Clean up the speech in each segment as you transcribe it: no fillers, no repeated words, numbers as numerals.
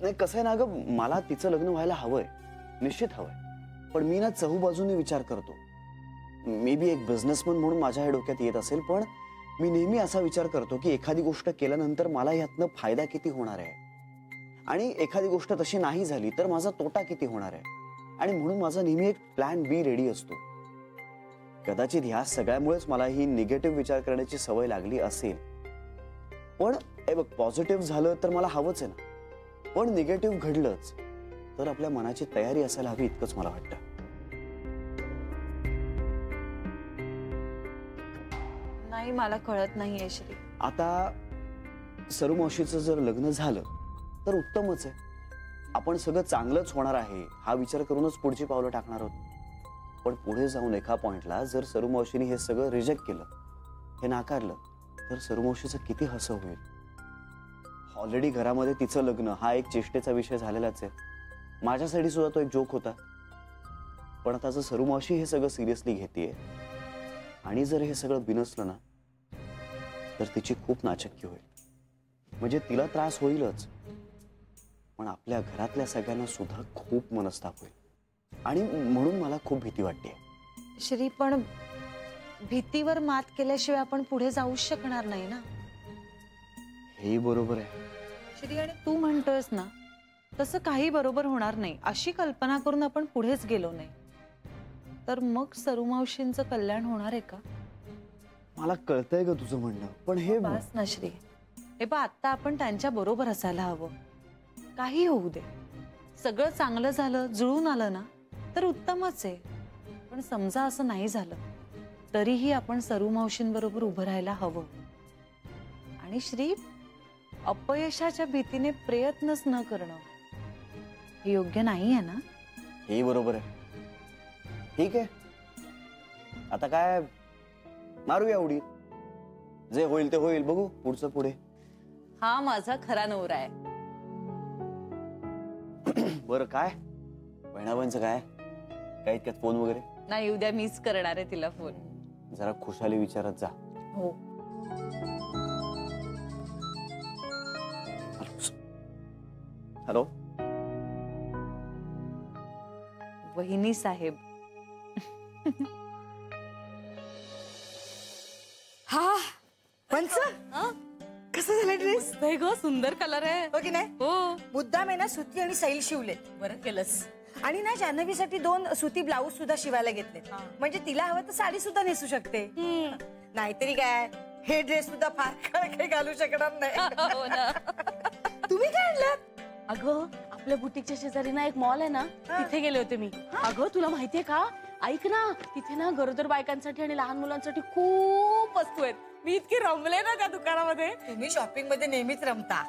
नाही कसं आहे ना ग, मला तिचं लग्न व्हायला हवंय, निश्चित हवंय. पण मी ना चहूबाजूने विचार करतो. मे बी एक बिझनेसमन म्हणून माझ्या या डोक्यात येत असेल, पण मी नेहमी असा विचार करतो की एखादी गोष्ट केल्यानंतर मला यातनं फायदा किती होणार आहे आणि एखादी गोष्ट तशी नाही झाली तर माझा तोटा किती होणार आहे. आणि म्हणून माझा नेहमी एक प्लॅन बी रेडी असतो. कदाचित ह्या सगळ्यामुळेच मला ही निगेटिव्ह विचार करण्याची सवय लागली असेल. पण हे बघ, पॉझिटिव्ह झालं तर मला हवंच आहे ना, पण निगेटिव्ह घडलंच तर आपल्या मनाची तयारी असायला हवी, इतकंच मला वाटतं. नाही, मला कळत नाहीये श्री. आता सरू मावशीचं जर लग्न झालं तर उत्तमच आहे. आपण सगळं चांगलंच होणार आहे हा विचार करूनच पुढची पावलं टाकणार आहोत. पण पुढे जाऊन एका पॉइंटला जर सरू मावशीने हे सगळं रिजेक्ट केलं, हे नाकारलं, तर सरू मावशीचं किती हसं होईल. ऑलरेडी घरामध्ये तिचं लग्न हा एक चेष्टेचा विषय झालेलाच आहे. माझ्यासाठी सुद्धा तो एक जोक होता. पण आता जर सरू मावशी हे सगळं सिरियसली घेतेय आणि जर हे सगळं बिनसलं ना तर तिची खूप नाचक्की होईल. म्हणजे तिला त्रास होईलच, पण आपल्या घरातल्या सगळ्यांना सुद्धा खूप मनस्ताप होईल. आणि म्हणून मला खूप भीती वाटते. श्री, पण भीतीवर मात केल्याशिवाय आपण पुढे जाऊच शकणार नाही ना. हे बरोबर आहे श्री, आणि तू म्हणतोयस ना तसं काही बरोबर होणार नाही अशी कल्पना करून आपण पुढेच गेलो नाही तर मग सरू मावशींचं कल्याण होणार आहे का? मला कळतंय ग तुझं म्हणणं, पण हे बस ना श्री. हे बा, आता आपण त्यांच्या बरोबर असायला हवं. काही होऊ दे, सगळं चांगलं झालं, जुळून आलं ना तर उत्तमच आहे. पण समजा असं नाही झालं तरीही आपण सरू मावशींबरोबर उभं राहायला हवं. आणि श्री, अपयशाच्या भीतीने प्रयत्नच न करणं हे योग्य नाही आहे ना. हे बरोबर आहे. ठीक आहे, आता काय मारूया उडी. जे होईल ते होईल, बघू पुढचं पुढे. हा माझा खरा नवरा आहे. बरं, काय बहिणाबाईंचं काय काय इतक्यात फोन वगैरे नाही? उद्या मीच करणार आहे तिला फोन. जरा खुशाली विचारत जा. हो. हॅलो वहिनी साहेब. हा पंच, कसं झालं ड्रेस? ग, सुंदर कलर आहे हो की नाही? हो. मुद्दाम आहे ना सुती आणि सैल शिवले. बरं केलंस. आणि ना जान्हवीसाठी 2 सुती ब्लाऊज सुद्धा शिवायला घेतले. म्हणजे तिला हवं तर साडी सुद्धा नेसू शकते. नाहीतरी काय, हे ड्रेस सुद्धा फार काही घालू शकणार नाही. तुम्ही काय आणलं? अगं, आपल्या बुटीकच्या शेजारी ना एक मॉल आहे ना, तिथे गेले होते मी. अगं, तुला माहितीये का, ऐक ना, तिथे ना गरोदर बायकांसाठी आणि लहान मुलांसाठी खूप वस्तू आहेत. मी इतकी रमले ना त्या दुकानामध्ये. तुम्ही शॉपिंग मध्ये नेहमीच रमता.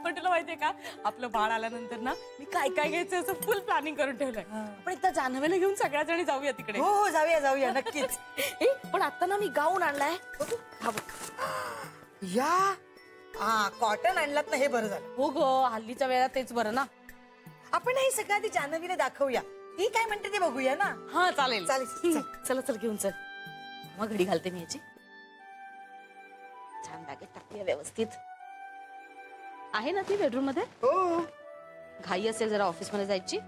पण तुला माहितीये का, आपलं बाळ आल्यानंतर ना मी काय काय घ्यायचं असं फुल प्लॅनिंग करून ठेवलंय. पण एकदा जान्हवीला घेऊन सगळ्या जणी जाऊया तिकडे. हो जाऊया जाऊया नक्कीच. पण आता ना मी गाऊन आणलाय. या कॉटन आणलात ना, हे बरं झालं. हो ग, हल्लीच्या वेळेला तेच बरं ना. आपण हे सगळं आधी जान्हवीला दाखवूया. ती काय म्हणते ते बघूया ना. हा चालेल चालेल. चला चल घेऊन चल. मग घडी घालते मी याची. छान बॅगेत टाकूया व्यवस्थित. आहे ना ती बेडरूम मध्ये? हो. घाई असेल जरा ऑफिस मध्ये जायची.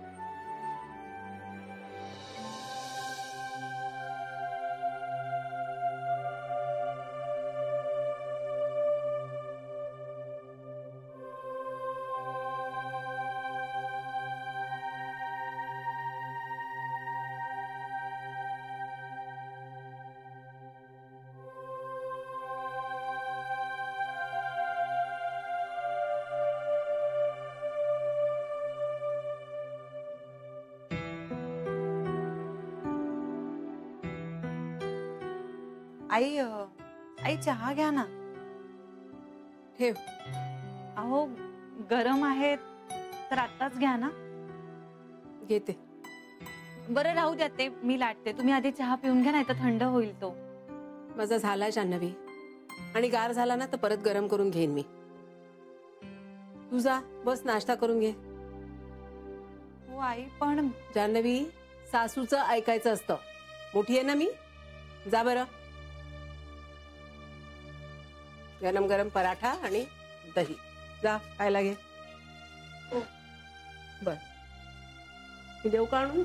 आई, आई चहा घ्या ना. ठेव. अहो, गरम आहे तर आताच घ्या ना. घेते. बरं राहू द्या, ते मी लाटते. तुम्ही आधी चहा पिऊन घ्या, नाही तर थंड होईल तो. माझा झालाय जान्हवी, आणि गार झाला ना तर परत गरम करून घेईन मी. तू जा, बस नाश्ता करून घे. हो आई, पण जान्हवी, सासूचं ऐकायचं असतं. मोठी आहे ना मी. जा बरं. गरम गरम पराठा आणि दही. जा काय लागे बर मी देऊ का आणून?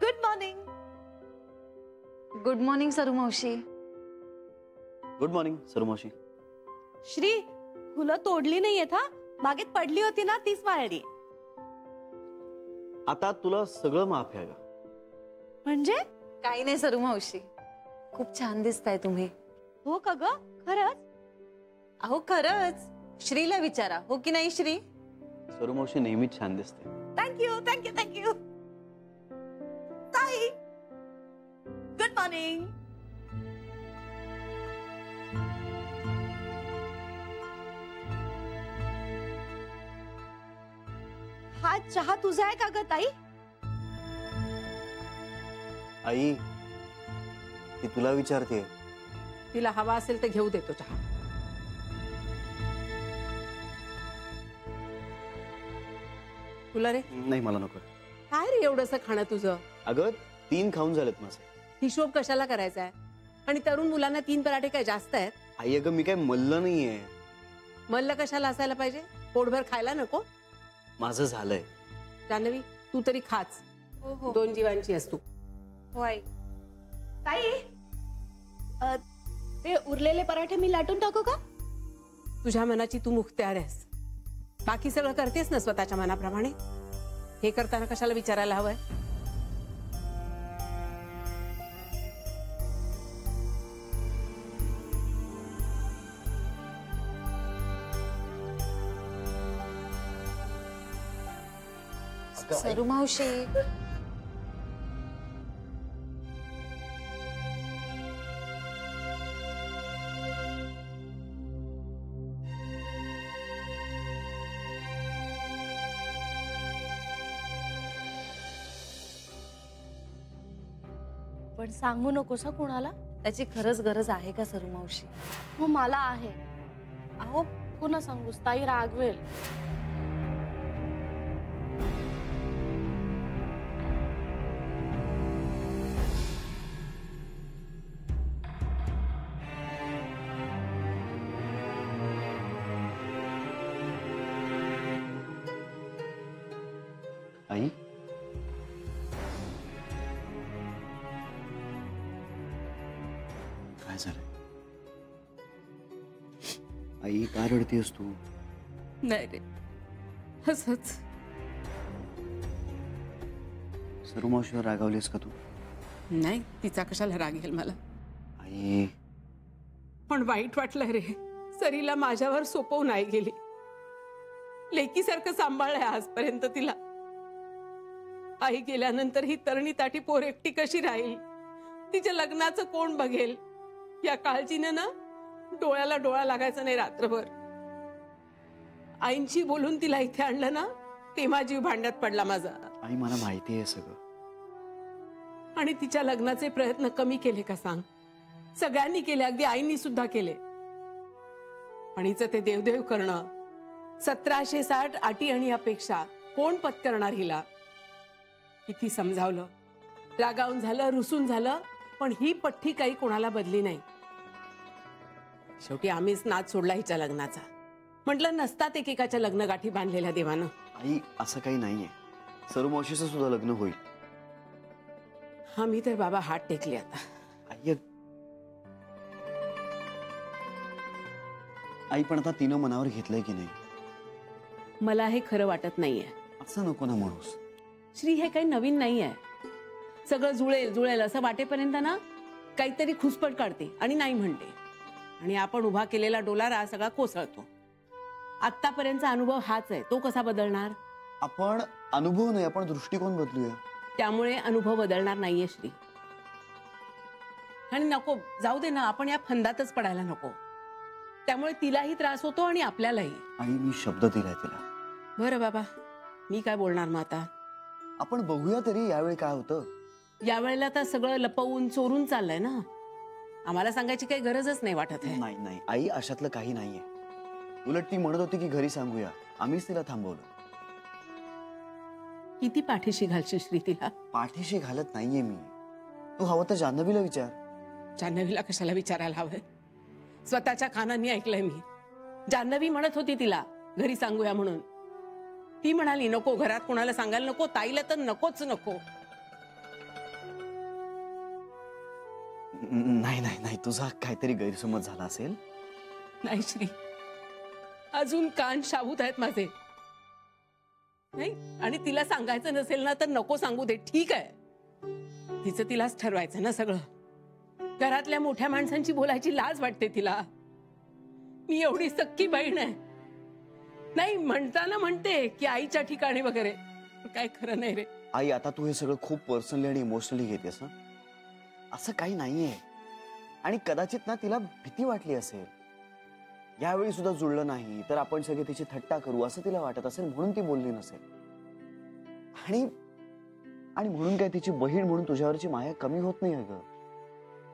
Good morning. गुड मॉर्निंग सरू मावशी. Good morning सरुमावशी. श्री फुलं तोडली नाहीयेत हा, बागेत पडली होती ना तीच माळली. आता तुला सगळं माफ आहे ग. म्हणजे काही नाही सरू मावशी, खूप छान दिसताय तुम्ही. हो का ग, खरंच? अहो खरंच, श्रीला विचारा, हो की नाही श्री? सरुमावशी नेहमीच छान दिसते. Thank you thank you thank you. ताई गुड मॉर्निंग. हा चहा तुझा आहे का ग ताई? आई ती तुला विचारते. तिला हवा असेल तर घेऊ देतो चहा. तुला रे नाही मला नको. काय रे एवढंसं खाणं तुझं? अगं 3 खाऊन झालेत माझे. हिशोब कशाला करायचा आहे? आणि तरुण मुलांना 3 पराठे काय जास्त आहेत? आई अगं मी काय मल्ल नाहीये. मल्ल कशाला असायला पाहिजे? पोटभर खायला नको? माझं झालंय. जान्हवी तू तरी खाच. हो हो 2 जीवांची असतो. हो आई. ताई ते उरलेले पराठे मी लाटून टाकू का? तुझ्या मनाची तू मुख्त्यार आहेस. बाकी सगळं करतेस ना स्वतःच्या मनाप्रमाणे. हे करताना कशाला विचारायला हवंय? सरू मावशी, पण सांगू नकोस हं कुणाला. त्याची खरंच गरज आहे का सरू मावशी? हो मला आहे. अहो पुन्हा सांगूस ताई रागवेल. आई काय झालंय? आई का रडतेस तू? नाही रे असंच. सरुमावशीवर रागावलीस का तू? नाही तिचा कशाला राग येईल मला? आई पण वाईट वाटलं रे. सरीला माझ्यावर सोपवून नाही गेली. लेकीसारखं सांभाळलंय आजपर्यंत तिला. आई गेल्यानंतर ही तरणी ताटी पोर एकटी कशी राहील? तिच्या लग्नाचं कोण बघेल? या काळजीनं ना डोळ्याला डोळा लागायचा नाही रात्रभर. आईंशी बोलून तिला इथे आणलं ना तेव्हा जीव भांड्यात पडला माझा. आई मला माहिती आहे सगळं. आणि तिच्या लग्नाचे प्रयत्न कमी केले का सांग? सगळ्यांनी केले, अगदी आईंनी सुद्धा केले. पण हिचं ते देवदेव करणं, 1760 अटी आणि अपेक्षा कोण पत्करणार हिला? किती समजावलं, रागावून झालं, रुसून झालं, पण ही पठ्ठी काही कोणाला बदली नाही. शेवटी आम्हीच नाद सोडला हिच्या लग्नाचा. म्हटलं नसतात एकेकाच्या लग्नगाठी बांधलेल्या देवानं. आई असं काही नाहीये. सरुमावशीचं सुद्धा लग्न होईल. आम्ही तर बाबा हात टेकले आता. आई आई पण आता तिनं मनावर घेतलंय की नाही? मला हे खरं वाटत नाहीये. असं नको ना म्हणूस. श्री हे काही नवीन नाहीये. सगळं जुळेल जुळेल असं वाटेपर्यंत ना काहीतरी खुसपट काढते आणि नाही म्हणते. आणि आपण उभा केलेला डोलारा सगळा कोसळतो. आतापर्यंतचा अनुभव हाच आहे. तो कसा बदलणार? आपण अनुभव नाही, आपण दृष्टिकोन बदलूया. त्यामुळे अनुभव बदलणार नाहीये श्री. आणि नको जाऊ दे ना, आपण या फंदातच पडायला नको. त्यामुळे तिलाही त्रास होतो आणि आपल्यालाही. आई मी शब्द दिलाय तिला. बरं बाबा मी काय बोलणार मग आता? आपण बघूया तरी यावेळी काय होतं. यावेळेला तर सगळं लपवून चोरून चाललंय ना. आम्हाला सांगायची काही गरजच नाही वाटत आहे. नाही नाही आई, अशातलं काही नाहीये. उलट ती म्हणत होती की घरी सांगूया, आम्हीच तिला थांबवलं. किती पाठीशी घालशील श्री तिला? पाठीशी घालत नाहीये मी. तू हवं तर जान्हवीला विचार. जान्हवीला कशाला विचारायला हवंय? स्वतःच्या कानांनी ऐकलंय मी. जान्हवी म्हणत होती तिला घरी सांगूया म्हणून. ती म्हणाली नको, घरात कोणाला सांगायला नको, ताईला तर नकोच नको. नाही नाही नाही, तुझा काहीतरी गैरसमज झाला असेल. नाही श्री, अजून कान शाबूत आहेत माझे. नाही, आणि तिला सांगायचं नसेल ना तर नको सांगू दे, ठीक आहे. तिचं तिलाच ठरवायचं ना सगळं. घरातल्या मोठ्या माणसांची बोलायची लाज वाटते तिला. मी एवढी सक्की बहीण आहे. नाही, म्हणताना म्हणते की आईच्या ठिकाणी वगैरे, काय खरं नाही रे. आई, आता तू हे सगळं खूप पर्सनली आणि इमोशनली घेतेस ना. असं काही नाहीये. आणि कदाचित ना तिला भीती वाटली असेल. यावेळी सुद्धा जुळलं नाही तर आपण सगळे तिची थट्टा करू असं तिला वाटत असेल, म्हणून ती बोलली नसेल. आणि आणि म्हणून काय तिची बहीण म्हणून तुझ्यावरची माया कमी होत नाही अगं.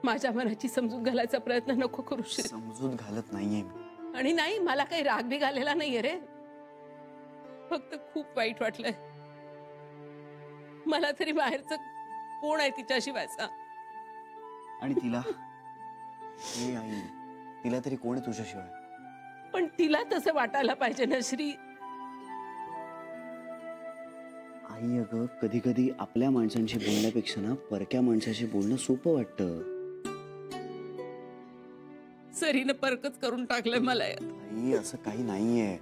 माझ्या मनाची समजूत घालायचा प्रयत्न नको करू श्री. समजूत घालत नाहीये मी. आणि नाही, मला काही राग बी घालेला नाहीये रे. फक्त खूप वाईट वाटलंय. मला तरी बाहेरचं कोण आहे तिच्याशिवायचा. आणि तिला हे आई, तिला तरी कोण आहे तुझ्याशिवाय? पण तिला तसं वाटायला पाहिजे ना श्री. आई अगं, कधी कधी आपल्या माणसांशी बोलण्यापेक्षा ना परक्या माणसाशी बोलणं सोपं वाटतं. सरीनं परकच करून टाकलंय मला. आई, असं काही नाहीये.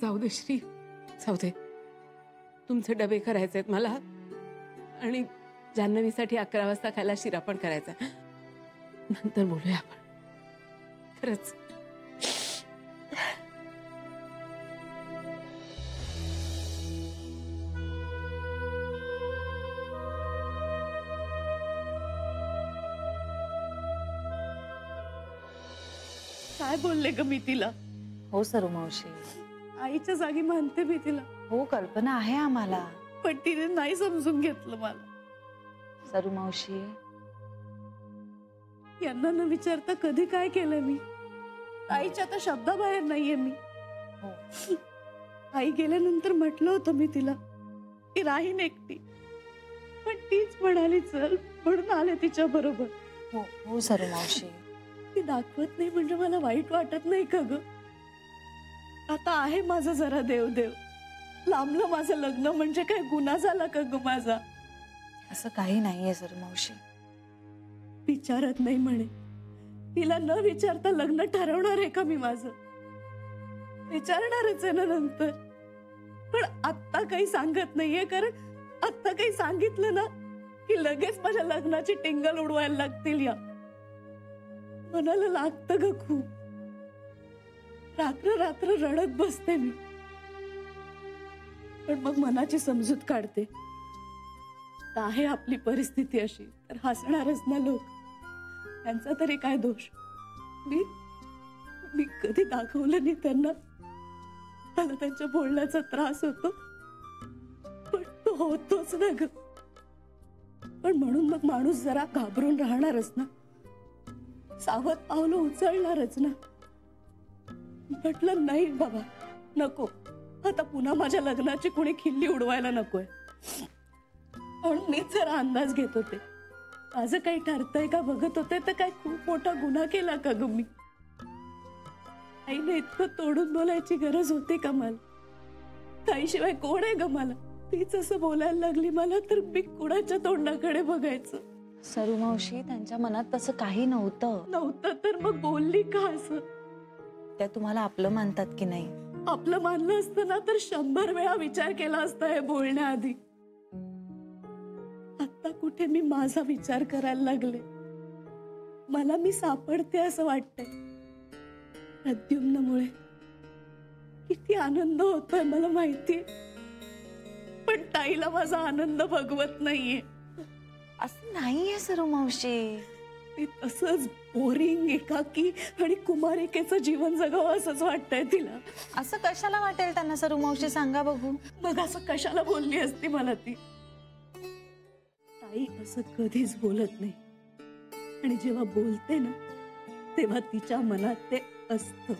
जाऊ दे श्री, जाऊ दे. तुमचे डबे करायचे आहेत मला. आणि जान्हवीसाठी 11 वाजता खायला शिरा पण करायचा. नंतर बोलूया आपण. खरंच. काय बोलले ग मी तिला? हो सरू मावशी, आईच्या जागी मानते मी तिला, हो कल्पना आहे आम्हाला. पण तिने नाही समजून घेतलं मला. सरू मावशी, यांना न विचारता कधी काय केलं मी? आईच्या आता शब्दाबाहेर नाहीये मी. हो. आई गेल्यानंतर म्हटलं होतं मी तिला की राहीन एकटी, पण तीच म्हणाली चल, म्हणून आले तिच्या बरोबर. हो हो सरू मावशी. ती दाखवत नाही म्हणजे मला वाईट वाटत नाही का ग? आता आहे माझं जरा देवदेव. लांबलं माझं लग्न म्हणजे काय गुन्हा झाला का ग माझा? असं काही नाहीये सरू मावशी. विचारत नाही म्हणे. तिला न विचारता लग्न ठरवणार आहे का मी माझं? विचारणारच आहे ना नंतर. पण आत्ता काही सांगत नाहीये, कारण आत्ता काही सांगितलं ना की लगेच माझ्या लग्नाची टिंगल उडवायला लागतील. या मनाला लागतं ग खूप. रात्र रात्र रडत बसते मी, पण मग मनाची समजूत काढते. आहे आपली परिस्थिती अशी तर हसणारच ना लोक. त्यांचा तरी काय दोष? मी कधी दाखवलं नाही त्यांना. मला त्यांच्या बोलण्याचा त्रास होतो, पण तो होतोच ना ग. पण म्हणून मग माणूस जरा घाबरून राहणारच ना, सावध पावलं उचलणारच ना. म्हटलं नाही बाबा, नको. आता पुन्हा माझ्या लग्नाची कोणी खिल्ली उडवायला नकोय. म्हणून मी जरा अंदाज घेत होते. माझं काही ठरतंय का बघत होते, तर काय खूप मोठा गुन्हा केला का ग मी? आईने इतकं तोडून बोलायची गरज होती का मला? ताईशिवाय कोण आहे ग मला? तीच असं बोलायला लागली मला तर मी कुणाच्या तोंडाकडे बघायचं? सरू मावशी, त्यांच्या मनात तसं काही नव्हतं तर मग बोलली का असं? त्या तुम्हाला आपलं मानतात की नाही? आपलं मानलं असतं ना तर 100 वेळा विचार केला असता हे बोलण्याआधी. आता कुठे मी माझा विचार करायला लागले. मला मी सापडते असं वाटतंय. प्रद्युम्नमुळे किती आनंद होतोय मला माहितीये, पण ताईला माझा आनंद भगवत नाहीये. असं नाहीये सरू मावशी. ती तसंच बोरिंग, एकाकी आणि कुमारिकेचं जीवन जगावं असंच वाटतंय तिला. असं कशाला वाटेल त्यांना सरू मावशी, सांगा बघू. मग असं कशाला बोलली असती मला ती? आई असं कधीच बोलत नाही आणि जेव्हा बोलते ना तेव्हा तिच्या मनात ते असतं.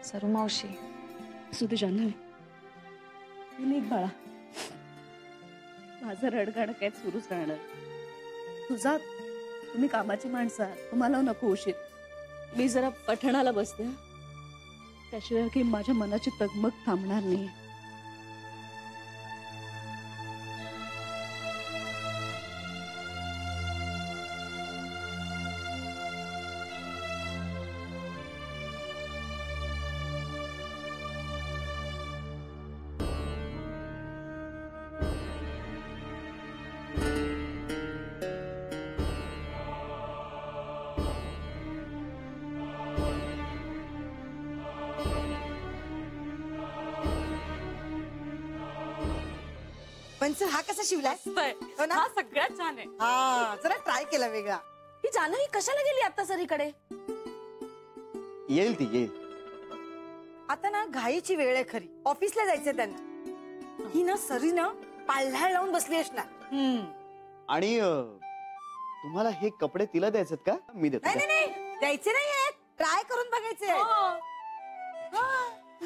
सरू मावशी, सुधू जान्हवी, तू निघ बाळा. माझं रडगाणं काय सुरूच राहणार. तुझा तुम्ही कामाची माणसं आहात, तुम्हाला नको उशीर. मी जरा पठणाला बसते. त्याशिवाय की माझ्या मनाची तगमग थांबणार नाही. पण सर हा कसा शिवलाय? हो ना? हा सगळ्यात छान आहे. हा जरा ट्राय केला वेगळा. ही जान्हवी कशाला गेली आता सरीकडे? येईल ती येईल. आता ना घाईची वेळ आहे खरी, ऑफिसला जायचंय त्यांना. ही ना सरी ना पाल्हाळ लावून बसली असणार. आणि तुम्हाला हे कपडे तिला द्यायचेत का? मी देतो. नाही नाही नाही द्यायचे नाही, ट्राय करून बघायचे.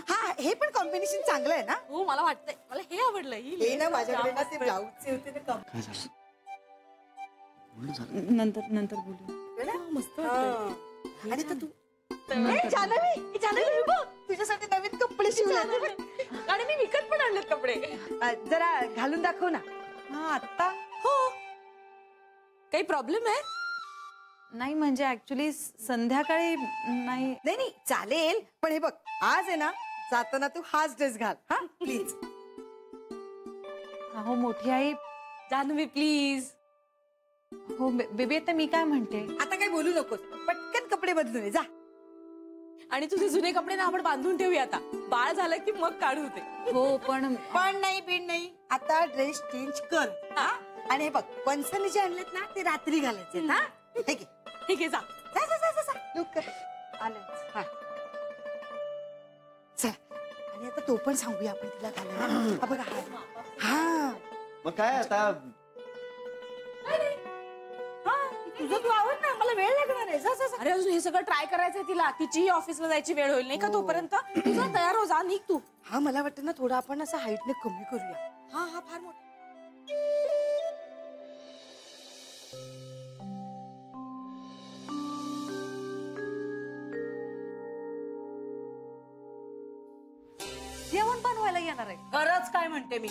हा हे पण कॉम्बिनेशन चांगलं आहे ना. हो मला वाटतंय, मला हे आवडलं. हे ना माझ्याकडे ना ते ब्लाऊजचे होते ते काय झालं? नंतर नंतर बोलू. मस्त वाटतं. आणि तू जान्हवी बघ, तुझ्यासाठी नवीन कपडे शिवले. आणि मी विकत पण आणलेत कपडे. जरा घालून दाखव ना. हा आता हो. काही प्रॉब्लेम आहे? नाही म्हणजे ऍक्च्युली संध्याकाळी नाही. नाही नाही चालेल, पण हे बघ आज आहे ना जाताना तू हाच ड्रेस घाल हा प्लीज. हो मोठी आई. जान्हवी प्लीज. हो बेबी आता मी काय म्हणते, आता काही बोलू नकोस, पटकन कपडे बदलून ये जा. आणि तुझे जुने कपडे ना आपण बांधून ठेवूया, आता बाळ झालं की मग काढू ते. हो पण नाही बीड नाही, आता ड्रेस चेंज कर. हा आणि हे बघ वंसने जे आणलेत ना ते रात्री घालायचे. हा ठीक आहे ठीक आहे, जा जा जा जा जा लुक कर. आलं हा चल. आणि आता तो पण सांगूया आपण तिला घालायला. हा बघा हा मग काय आता? तुझं तू आवड ना, मला वेळ लागणार आहे. जा जा जा. अरे अजून हे सगळं ट्राय करायचंय तिला. तिचीही ऑफिसला जायची वेळ होईल नाही का तोपर्यंत. तुझा तयार हो, जा निघ तू. हा मला वाटतं ना थोडं आपण असं हाईटने कमी करूया. हा हा फार मोठा. जेवण बनवायला येणार आहे. खरंच काय म्हणते मी.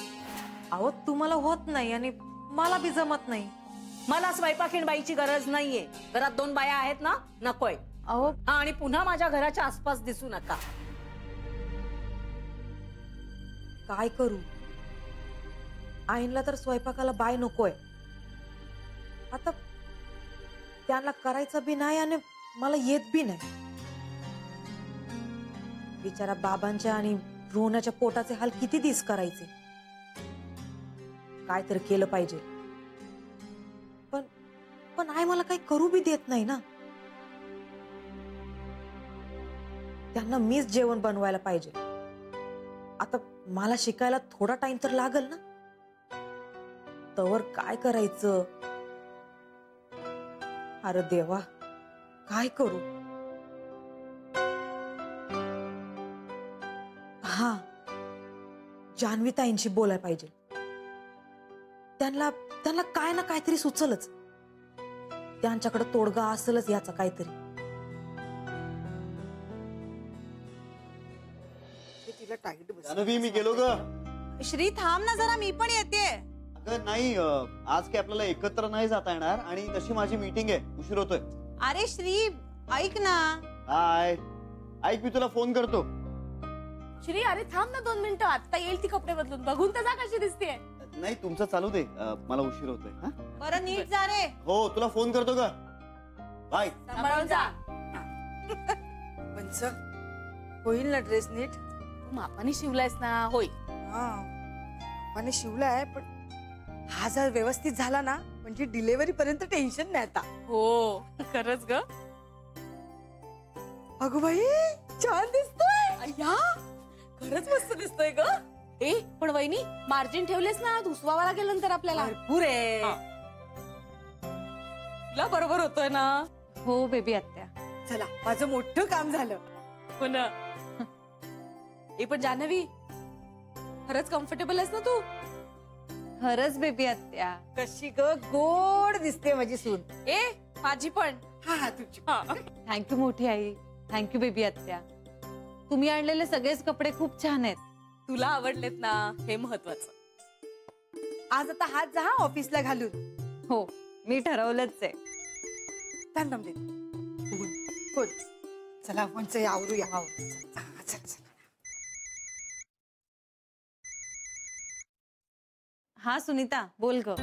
अहो तुम्हाला होत नाही आणि मला बी जमत नाही. मला स्वयंपाकीण बाईची गरज नाहीये. घरात 2 बाया आहेत ना, नकोय. अहो हा आणि पुन्हा माझ्या घराच्या आसपास दिसू नका. काय करू, आईनला तर स्वयंपाकाला बाय नकोय. आता त्यांना करायचं बी नाही आणि मला येत बी नाही. बिचारा बाबांच्या आणि रोहनाच्या पोटाचे हाल किती दिस करायचे. काय तर केलं पाहिजे, पण आई मला काही करू बी देत नाही ना. त्यांना मीच जेवण बनवायला पाहिजे. आता मला शिकायला थोडा टाइम तर लागल ना. तवर काय करायचं. अरे देवा, काय करू. हा जान्हवीताईंशी बोलायला पाहिजे. त्यांना काय ना काहीतरी सुचलच. त्यांच्याकडे तोडगा असेलच याचा काहीतरी. तिला टाईट बस. जान्हवी मी गेलो ग. श्री थांब ना जरा, मी पण येते. अगं नाही, आज काय आपल्याला एकत्र नाही जाता येणार आणि तशी माझी मीटिंग आहे, उशीर होतोय. अरे श्री ऐक ना. हाय ऐक, मी तुला फोन करतो. श्री अरे थांब ना 2 मिनिटं. आता येईल ती कपडे बदलून. बघून तर जा कशी दिसते. नाही तुमचं चालू दे, मला उशीर होतोय. हा बरं नीट जा रे. हो तुला फोन करतो का. बाय. सांभाळून जा. पंच होईल ना ड्रेस नीट. तू मापाने शिवलायस ना. होय. हा आणि शिवलाय, पण हा जर व्यवस्थित झाला ना म्हणजे डिलिव्हरी पर्यंत टेन्शन नाही आता. हो खरंच ग. अगं बाई छान दिसतोय. अय्या खरंच मस्त दिसतोय ग. ए पण वहिनी मार्जिन ठेवलेस ना, धुसवावा लागेल नंतर आपल्याला. भरपूर आहे. तुला बरोबर होतोय ना. हो बेबी आत्या. चला माझं मोठं काम झालं. हो ना. ए पण जान्हवी, खरंच कम्फर्टेबल आहेस ना तू? खरंच बेबी आत्या. कशी ग गोड दिसते माझी सून. ए माझी पण. हा तुझी. थँक्यू मोठी आई. थँक्यू बेबी आत्या. तुम्ही आणलेले सगळेच कपडे खूप छान आहेत. तुला आवडलेत ना, हे महत्वाचं. आज आता हात जा ऑफिसला घालून. हो मी ठरवलंच आहे. थांब दे. कोण? चला आपण आवरूया. चल चल. हा सुनीता बोल ग.